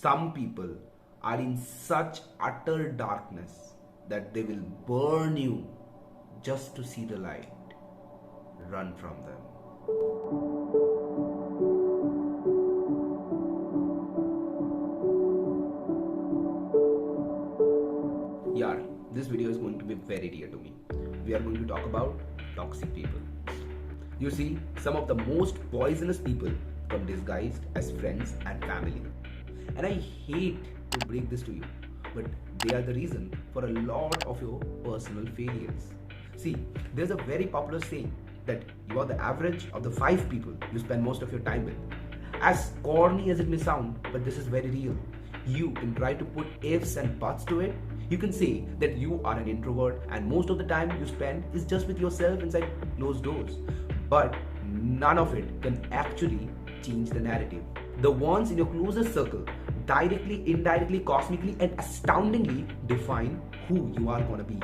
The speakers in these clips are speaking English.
Some people are in such utter darkness that they will burn you just to see the light. Run from them. Yeah, this video is going to be very dear to me. We are going to talk about toxic people. You see, some of the most poisonous people come disguised as friends and family. And I hate to break this to you, but they are the reason for a lot of your personal failures. See, there's a very popular saying that you are the average of the 5 people you spend most of your time with. As corny as it may sound, but this is very real. You can try to put ifs and buts to it. You can say that you are an introvert and most of the time you spend is just with yourself inside closed doors. But none of it can actually change the narrative. The ones in your closest circle directly, indirectly, cosmically, and astoundingly define who you are gonna be.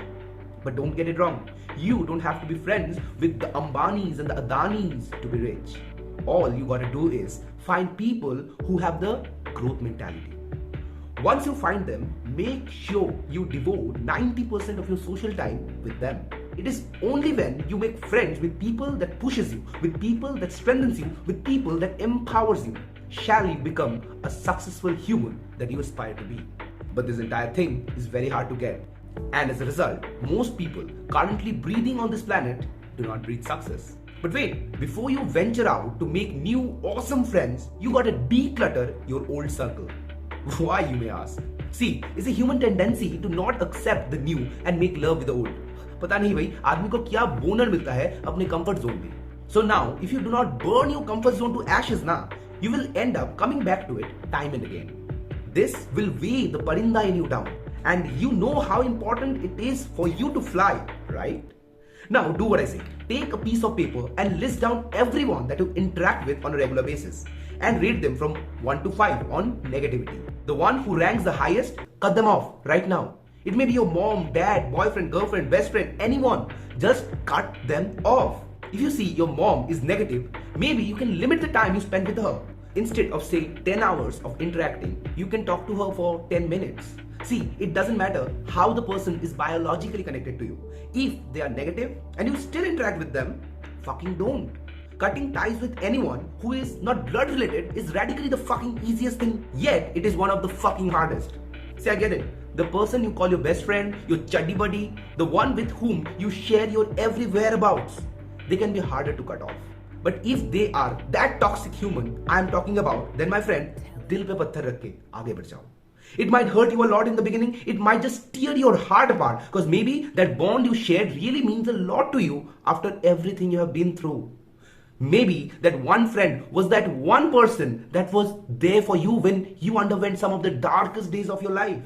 But don't get it wrong, you don't have to be friends with the Ambanis and the Adanis to be rich. All you gotta do is find people who have the growth mentality. Once you find them, make sure you devote 90% of your social time with them. It is only when you make friends with people that pushes you, with people that strengthens you, with people that empowers you, shall you become a successful human that you aspire to be. But this entire thing is very hard to get. And as a result, most people currently breathing on this planet do not breathe success. But wait, before you venture out to make new awesome friends, you gotta declutter your old circle. Why, you may ask? See, it's a human tendency to not accept the new and make love with the old. पता नहीं भाई आदमी को क्या बोनर मिलता है अपने comfort zone में. So now, if you do not burn your comfort zone to ashes now, you will end up coming back to it time and again. This will weigh the parinda in you down. And you know how important it is for you to fly, right? Now do what I say. Take a piece of paper and list down everyone that you interact with on a regular basis and rate them from 1 to 5 on negativity. The one who ranks the highest, cut them off right now. It may be your mom, dad, boyfriend, girlfriend, best friend, anyone. Just cut them off. If you see your mom is negative, maybe you can limit the time you spend with her. Instead of say 10 hours of interacting, you can talk to her for 10 minutes. See, it doesn't matter how the person is biologically connected to you. If they are negative and you still interact with them, fucking don't. Cutting ties with anyone who is not blood related is radically the fucking easiest thing, yet it is one of the fucking hardest. See, I get it. The person you call your best friend, your chuddy buddy, the one with whom you share your every whereabouts, they can be harder to cut off. But if they are that toxic human I am talking about, then my friend, dil pe patthar rakh ke aage badh jao. It might hurt you a lot in the beginning. It might just tear your heart apart because maybe that bond you shared really means a lot to you after everything you have been through. Maybe that one friend was that one person that was there for you when you underwent some of the darkest days of your life.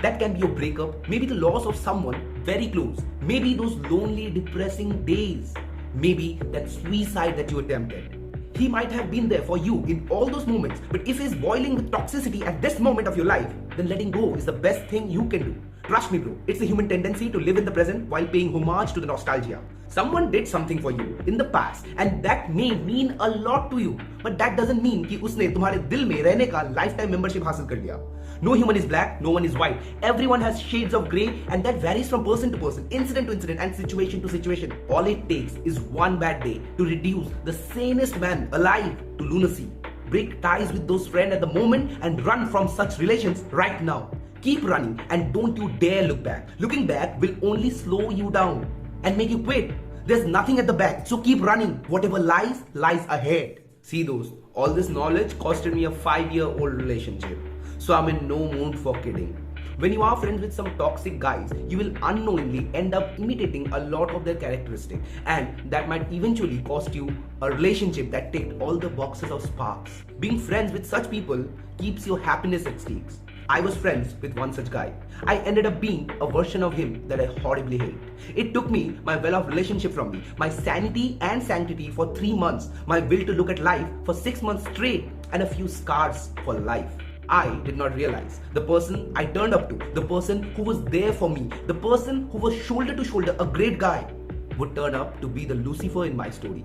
That can be your breakup, maybe the loss of someone very close, maybe those lonely, depressing days, maybe that suicide that you attempted. He might have been there for you in all those moments, but if he's boiling with toxicity at this moment of your life, then letting go is the best thing you can do. Trust me bro, it's a human tendency to live in the present while paying homage to the nostalgia. Someone did something for you in the past and that may mean a lot to you, but that doesn't mean कि उसने तुम्हारे दिल में रहने का lifetime membership हासिल कर लिया. No human is black, no one is white. Everyone has shades of grey and that varies from person to person, incident to incident and situation to situation. All it takes is one bad day to reduce the sanest man alive to lunacy. Break ties with those friends at the moment and run from such relations right now. Keep running and don't you dare look back. Looking back will only slow you down and make you quit. There's nothing at the back, so keep running. Whatever lies ahead. See those, all this knowledge costed me a 5-year-old relationship. So I'm in no mood for kidding. When you are friends with some toxic guys, you will unknowingly end up imitating a lot of their characteristics, and that might eventually cost you a relationship that ticked all the boxes of sparks. Being friends with such people keeps your happiness at stakes. I was friends with one such guy. I ended up being a version of him that I horribly hate. It took me my well-off relationship from me, my sanity and sanctity for 3 months, my will to look at life for 6 months straight, and a few scars for life. I did not realize the person I turned up to, the person who was there for me, the person who was shoulder to shoulder a great guy, would turn up to be the Lucifer in my story.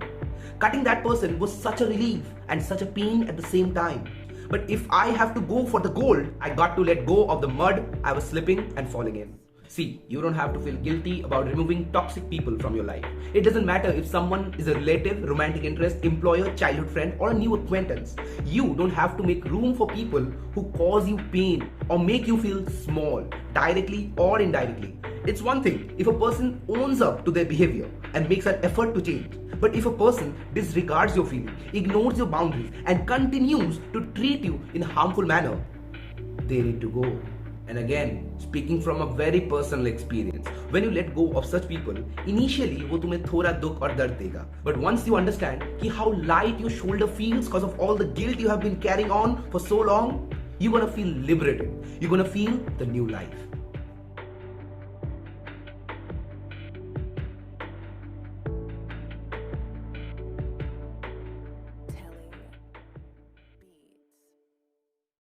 Cutting that person was such a relief and such a pain at the same time. But if I have to go for the gold, I got to let go of the mud I was slipping and falling in. See, you don't have to feel guilty about removing toxic people from your life. It doesn't matter if someone is a relative, romantic interest, employer, childhood friend, or a new acquaintance. You don't have to make room for people who cause you pain or make you feel small, directly or indirectly. It's one thing if a person owns up to their behavior and makes an effort to change. But if a person disregards your feelings, ignores your boundaries, and continues to treat you in a harmful manner, they need to go. And again, speaking from a very personal experience, when you let go of such people, initially वो तुम्हें थोड़ा दुख और दर्द देगा. But once you understand कि how light your shoulder feels because of all the guilt you have been carrying on for so long, you're gonna feel liberated. You're gonna feel the new life.